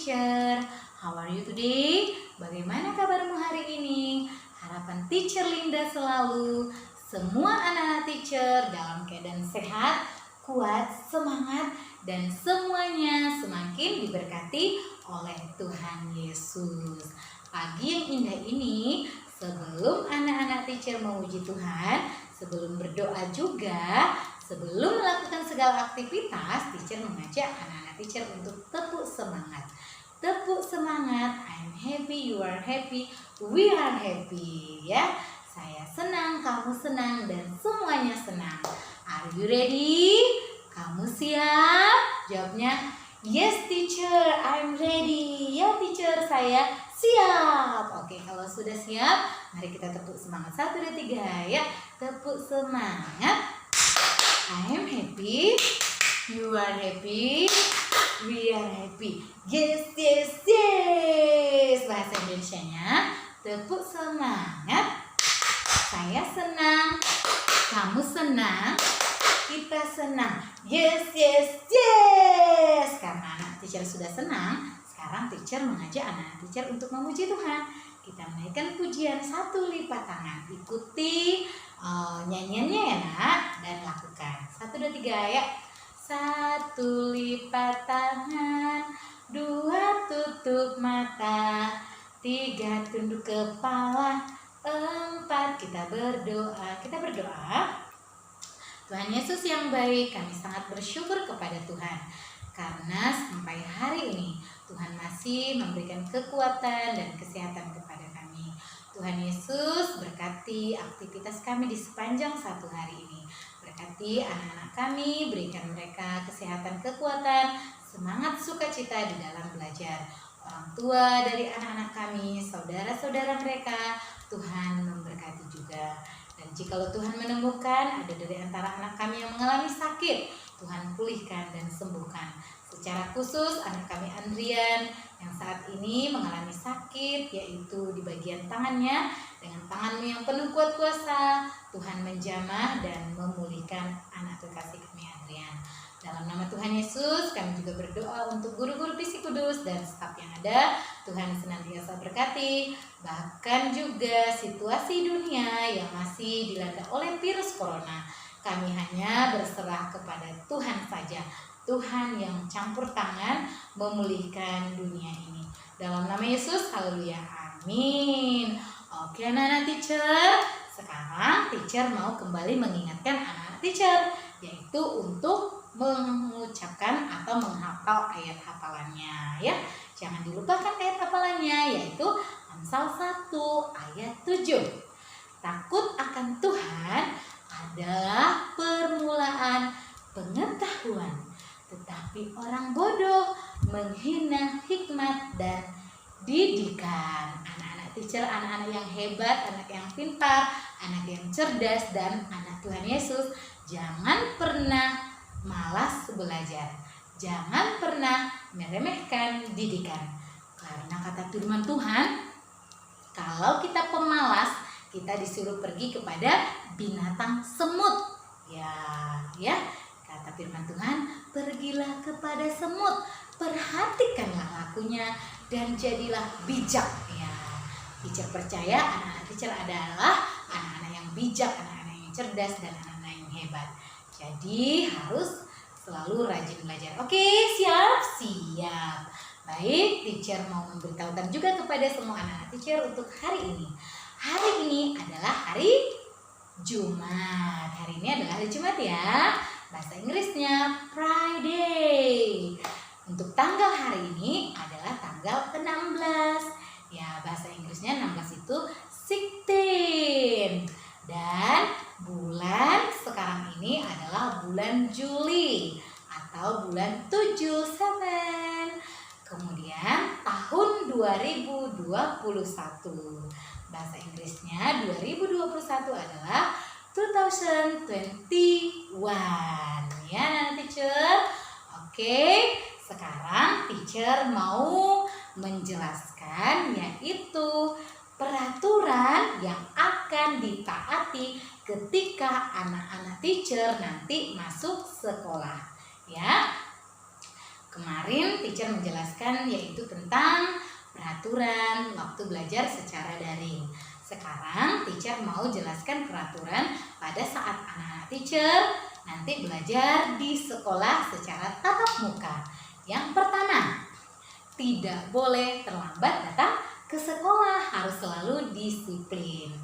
teacher. How are you today? Bagaimana kabarmu hari ini? Harapan teacher Linda selalu semua anak-anak teacher dalam keadaan sehat, kuat, semangat, dan semuanya semakin diberkati oleh Tuhan Yesus. Pagi yang indah ini, sebelum anak-anak teacher memuji Tuhan, sebelum berdoa juga, sebelum melakukan segala aktivitas, teacher mengajak anak-anak teacher untuk tepuk semangat. Tepuk semangat, I'm happy, you are happy, we are happy. Ya, saya senang, kamu senang, dan semuanya senang. Are you ready? Kamu siap? Jawabnya, yes teacher, I'm ready. Ya teacher, saya siap. Oke, kalau sudah siap, mari kita tepuk semangat. 1, 2, 3, ya. Tepuk semangat. I am happy, you are happy, we are happy. Yes, yes, yes. Bahasa Indonesianya, tepuk semangat. Saya senang, kamu senang, kita senang. Yes, yes, yes. Karena anak teacher sudah senang, sekarang teacher mengajak anak teacher untuk memuji Tuhan. Kita menaikkan pujian 1 lipat tangan. Ikuti nyanyiannya ya nak, dan lakukan. 1, 2, 3 ya. 1 lipat tangan, 2 tutup mata, 3 tunduk kepala, 4 kita berdoa. Kita berdoa. Tuhan Yesus yang baik, kami sangat bersyukur kepada Tuhan karena sampai hari ini Tuhan masih memberikan kekuatan dan kesehatan kepada kami. Tuhan Yesus berkati aktivitas kami di sepanjang 1 hari ini. Berkati anak-anak kami, berikan mereka kesehatan, kekuatan, semangat, sukacita di dalam belajar. Orang tua dari anak-anak kami, saudara-saudara mereka, Tuhan memberkati juga. Dan jikalau Tuhan menemukan ada dari antara anak kami yang mengalami sakit, Tuhan pulihkan dan sembuhkan. Secara khusus anak kami Andrian yang saat ini mengalami sakit, yaitu di bagian tangannya. Dengan tangan-Mu yang penuh kuat kuasa, Tuhan menjamah dan memulihkan anak kekasih kami Andrian. Dalam nama Tuhan Yesus, kami juga berdoa untuk guru-guru Visi Kudus dan staf yang ada. Tuhan senantiasa berkati. Bahkan juga situasi dunia yang masih dilanda oleh virus corona. Kami hanya berserah kepada Tuhan saja. Tuhan yang campur tangan memulihkan dunia ini. Dalam nama Yesus, haleluya, amin. Oke anak-anak teacher, sekarang teacher mau kembali mengingatkan anak-anak teacher, yaitu untuk mengucapkan atau menghafal ayat hafalannya ya. Jangan dilupakan ayat hafalannya, yaitu Amsal 1 ayat 7. Takut akan Tuhan adalah permulaan pengetahuan, tetapi orang bodoh menghina hikmat dan didikan. Anak-anak teacher, anak-anak yang hebat, anak yang pintar, anak yang cerdas, dan anak Tuhan Yesus, jangan pernah malas belajar. Jangan pernah meremehkan didikan. Karena kata firman Tuhan, kalau kita pemalas, kita disuruh pergi kepada binatang semut. Ya, kata firman Tuhan, pergilah kepada semut, perhatikanlah lakunya dan jadilah bijak. Ya, teacher percaya anak-anak teacher adalah anak-anak yang bijak, anak-anak yang cerdas, dan anak-anak yang hebat. Jadi harus selalu rajin belajar. Oke, siap? Siap. Baik, teacher mau memberitahukan juga kepada semua anak-anak teacher untuk hari ini. Hari ini adalah hari Jumat. Hari ini adalah hari Jumat ya. Bahasa Inggrisnya Friday. Untuk tanggal hari ini adalah tanggal ke-16. Ya, bahasa Inggrisnya 16 itu 16. Dan bulan sekarang ini adalah bulan Juli atau bulan 7, 7. Kemudian tahun 2021. Bahasa Inggrisnya 2021 adalah 2021. Ya, teacher. Oke, sekarang teacher mau menjelaskan yaitu peraturan yang akan ditaati ketika anak-anak teacher nanti masuk sekolah. Ya, Kemarin teacher menjelaskan yaitu tentang peraturan waktu belajar secara daring. Sekarang teacher mau jelaskan peraturan pada saat anak-anak teacher nanti belajar di sekolah secara tatap muka. Yang pertama, tidak boleh terlambat datang ke sekolah, harus selalu disiplin.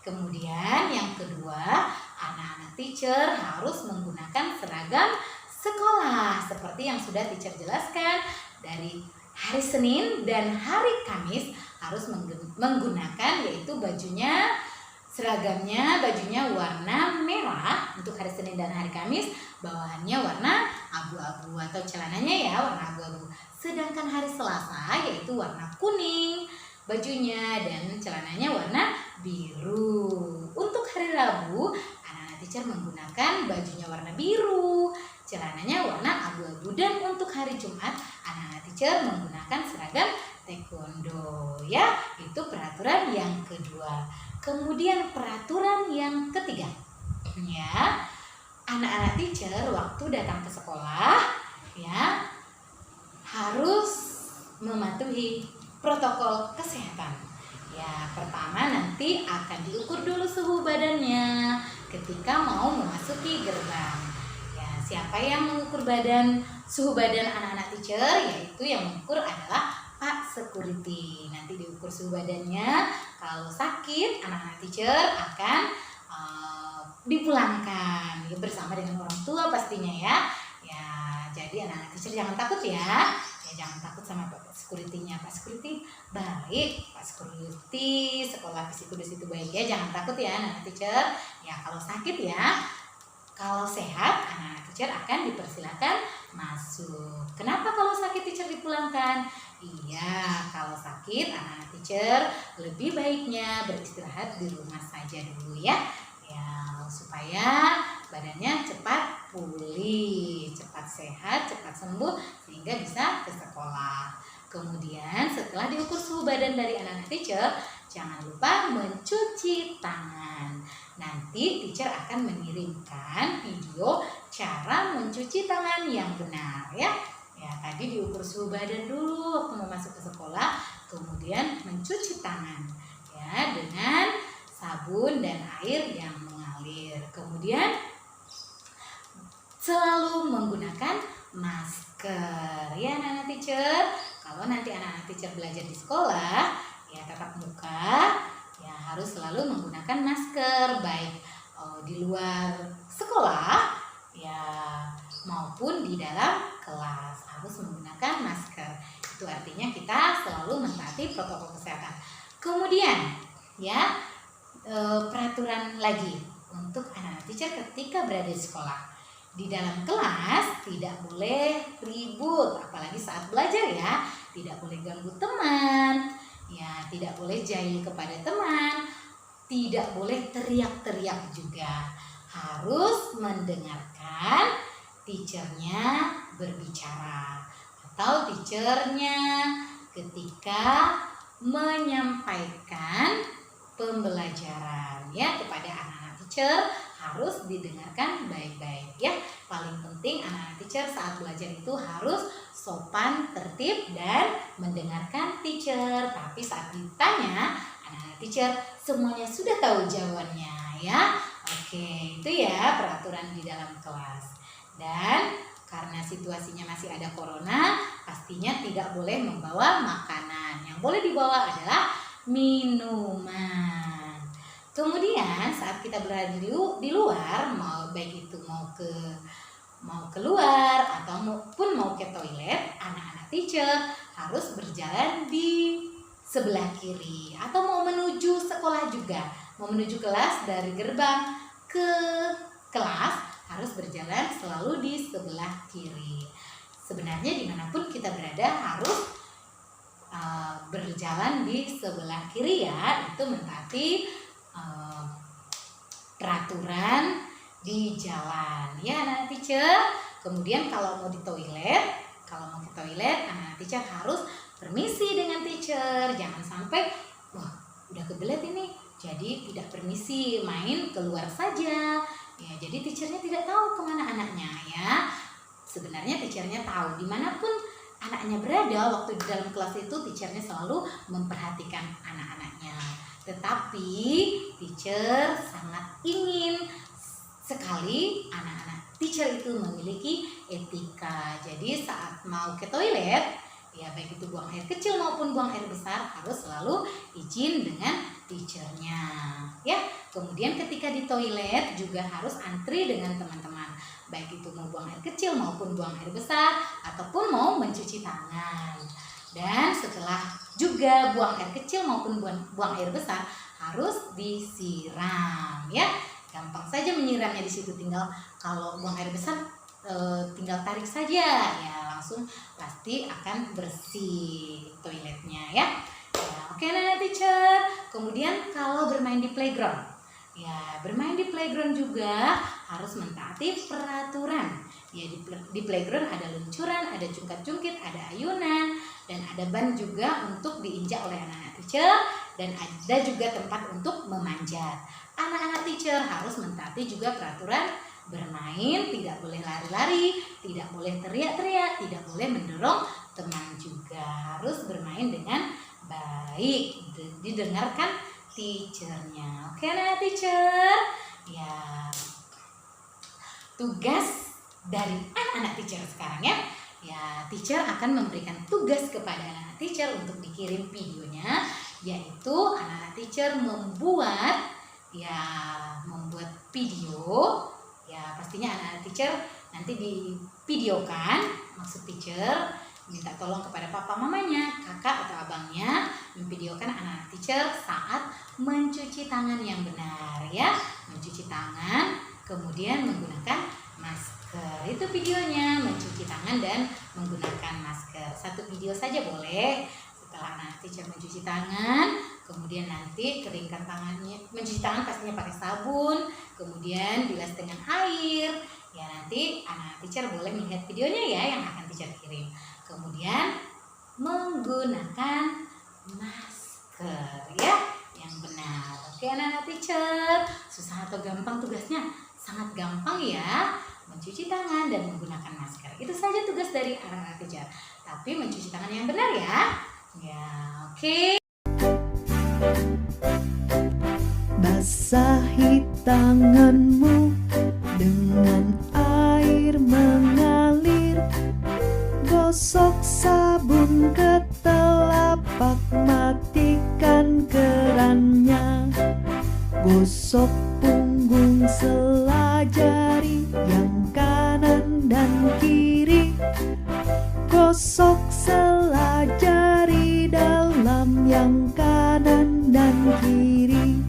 Kemudian yang kedua, anak-anak teacher harus menggunakan seragam sekolah seperti yang sudah teacher jelaskan. Dari hari Senin dan hari Kamis harus menggunakan yaitu seragamnya bajunya warna merah untuk hari Senin dan hari Kamis, bawahannya warna abu-abu atau celananya ya warna abu-abu. Sedangkan hari Selasa yaitu warna kuning bajunya dan celananya warna biru. Untuk hari Rabu anak-anak teacher menggunakan bajunya warna biru, celananya warna abu-abu, dan untuk hari Jumat anak-anak teacher menggunakan seragam taekwondo ya. Itu peraturan yang kedua. Kemudian peraturan yang ketiga ya, anak-anak teacher waktu datang ke sekolah ya harus mematuhi protokol kesehatan. Ya, pertama nanti akan diukur dulu suhu badannya ketika mau memasuki gerbang. Ya, siapa yang mengukur suhu badan anak-anak teacher? Yaitu yang mengukur adalah Pak Security. Nanti diukur suhu badannya. Kalau sakit, anak-anak teacher akan dipulangkan ya, bersama dengan orang tua pastinya ya. Ya, jadi anak-anak teacher jangan takut ya. Jangan takut sama Pak Security-nya. Pak Security baik, Pak Security sekolah Visi Kudus itu baik ya. Jangan takut ya anak-anak teacher. Ya, kalau sakit ya. Kalau sehat, anak-anak teacher akan dipersilakan masuk. Kenapa kalau sakit teacher dipulangkan? Iya, kalau sakit anak-anak teacher lebih baiknya beristirahat di rumah saja dulu ya. Ya, supaya badannya cepat pulih, cepat sehat, cepat sembuh sehingga bisa ke sekolah. Kemudian setelah diukur suhu badan dari anak-anak teacher, jangan lupa mencuci tangan. Nanti teacher akan mengirimkan video cara mencuci tangan yang benar ya. Ya, tadi diukur suhu badan dulu waktu mau masuk ke sekolah, kemudian mencuci tangan ya dengan sabun dan air yang mengalir. Kemudian selalu menggunakan masker ya anak-anak teacher. Kalau nanti anak-anak teacher belajar di sekolah ya tatap muka ya harus selalu menggunakan masker, baik di luar sekolah ya maupun di dalam kelas harus menggunakan masker. Itu artinya kita selalu mentaati protokol kesehatan. Kemudian ya peraturan lagi untuk anak-anak teacher ketika berada di sekolah. Di dalam kelas tidak boleh ribut, apalagi saat belajar ya. Tidak boleh ganggu teman, ya tidak boleh jahil kepada teman, tidak boleh teriak-teriak juga. Harus mendengarkan teachernya berbicara atau teachernya ketika menyampaikan pembelajaran ya kepada anak-anak teacher harus didengarkan baik-baik ya. Paling penting anak-anak teacher saat belajar itu harus sopan, tertib, dan mendengarkan teacher. Tapi saat ditanya, anak-anak teacher semuanya sudah tahu jawabannya ya. Oke, itu ya peraturan di dalam kelas. Dan karena situasinya masih ada corona, pastinya tidak boleh membawa makanan. Yang boleh dibawa adalah minuman. Kemudian saat kita berada di luar, baik itu mau keluar atau mau ke toilet, anak-anak teacher harus berjalan di sebelah kiri atau mau menuju sekolah juga, mau menuju kelas dari gerbang ke kelas harus berjalan selalu di sebelah kiri. Sebenarnya dimanapun kita berada harus berjalan di sebelah kiri ya, itu mentaati peraturan di jalan ya anak-anak teacher. Kemudian kalau mau ke toilet anak-anak teacher harus permisi dengan teacher, jangan sampai wah udah kebelet ini jadi tidak permisi, main keluar saja ya, jadi teachernya tidak tahu kemana anaknya ya. sebenarnya teachernya tahu dimanapun anaknya berada waktu di dalam kelas itu, teachernya selalu memperhatikan anak-anaknya. Tetapi teacher sangat ingin sekali anak-anak teacher itu memiliki etika. Jadi saat mau ke toilet, ya baik itu buang air kecil maupun buang air besar, harus selalu izin dengan teachernya ya. Kemudian ketika di toilet juga harus antri dengan teman-teman, baik itu mau buang air kecil maupun buang air besar, ataupun mau mencuci tangan. Dan setelah juga buang air kecil maupun buang air besar harus disiram ya. Gampang saja menyiramnya di situ, tinggal kalau buang air besar tinggal tarik saja ya, langsung pasti akan bersih toiletnya ya. Oke anak-anak teacher. Kemudian kalau bermain di playground, ya bermain di playground juga harus mentaati peraturan. Ya di playground ada luncuran, ada jungkat-jungkit, ada ayunan, dan ada ban juga untuk diinjak oleh anak-anak teacher, dan ada juga tempat untuk memanjat. Anak-anak teacher harus mentaati juga peraturan bermain, tidak boleh lari-lari, tidak boleh teriak-teriak, tidak boleh mendorong teman juga. Harus bermain dengan baik, didengarkan teachernya. Oke anak teacher. Ya, tugas dari anak-anak teacher sekarang ya. Ya, teacher akan memberikan tugas kepada anak-anak teacher untuk dikirim videonya, yaitu anak-anak teacher membuat video. Ya, pastinya anak-anak teacher nanti divideokan, maksud teacher minta tolong kepada papa mamanya, kakak atau abangnya memvideokan anak-anak teacher saat mencuci tangan yang benar ya. Mencuci tangan, kemudian menggunakan masker. Itu videonya, mencuci tangan dan menggunakan masker. Satu video saja boleh. Setelah anak teacher mencuci tangan, kemudian nanti keringkan tangannya. Mencuci tangan pastinya pakai sabun, kemudian bilas dengan air. Ya, nanti anak teacher boleh melihat videonya ya yang akan teacher kirim. Kemudian menggunakan masker ya yang benar. Oke anak-anak teacher, susah atau gampang tugasnya? Sangat gampang ya. Mencuci tangan dan menggunakan masker. Itu saja tugas dari anak-anak teacher. Tapi mencuci tangan yang benar ya. Ya, oke. Basahi tanganmu dengan air mengalir, gosok sabun ke telapak, matikan kerannya, gosok punggung sela jari yang kanan dan kiri, gosok sela jari dalam yang kanan dan kiri.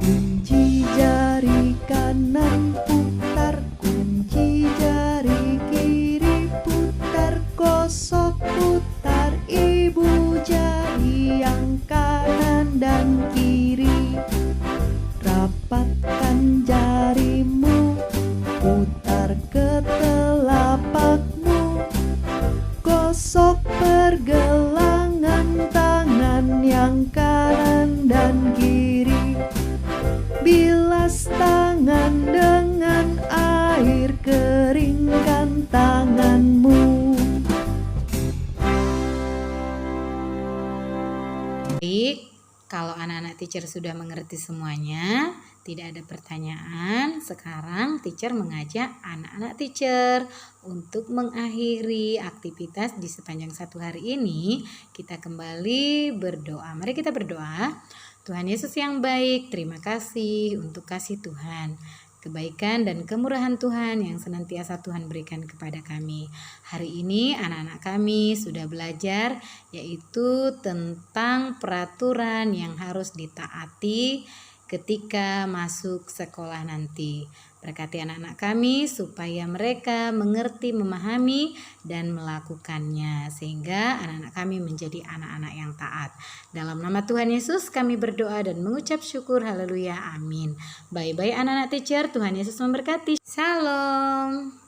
Kunci jari kanan putar, kunci jari kiri putar, gosok putar ibu jari yang kanan dan kiri. Rapatkan jarimu, putar ke telapakmu, gosok pergelangan tangan yang kanan dan kiri. Bilas tangan dengan air, keringkan tanganmu. Baik, kalau anak-anak teacher sudah mengerti semuanya, tidak ada pertanyaan, sekarang teacher mengajak anak-anak teacher untuk mengakhiri aktivitas di sepanjang satu hari ini. Kita kembali berdoa. Mari kita berdoa. Tuhan Yesus yang baik, terima kasih untuk kasih Tuhan, kebaikan dan kemurahan Tuhan yang senantiasa Tuhan berikan kepada kami. Hari ini anak-anak kami sudah belajar, yaitu tentang peraturan yang harus ditaati ketika masuk sekolah nanti. Berkati anak-anak kami supaya mereka mengerti, memahami, dan melakukannya, sehingga anak-anak kami menjadi anak-anak yang taat. Dalam nama Tuhan Yesus kami berdoa dan mengucap syukur. Haleluya, amin. Bye-bye anak-anak teacher, Tuhan Yesus memberkati. Shalom.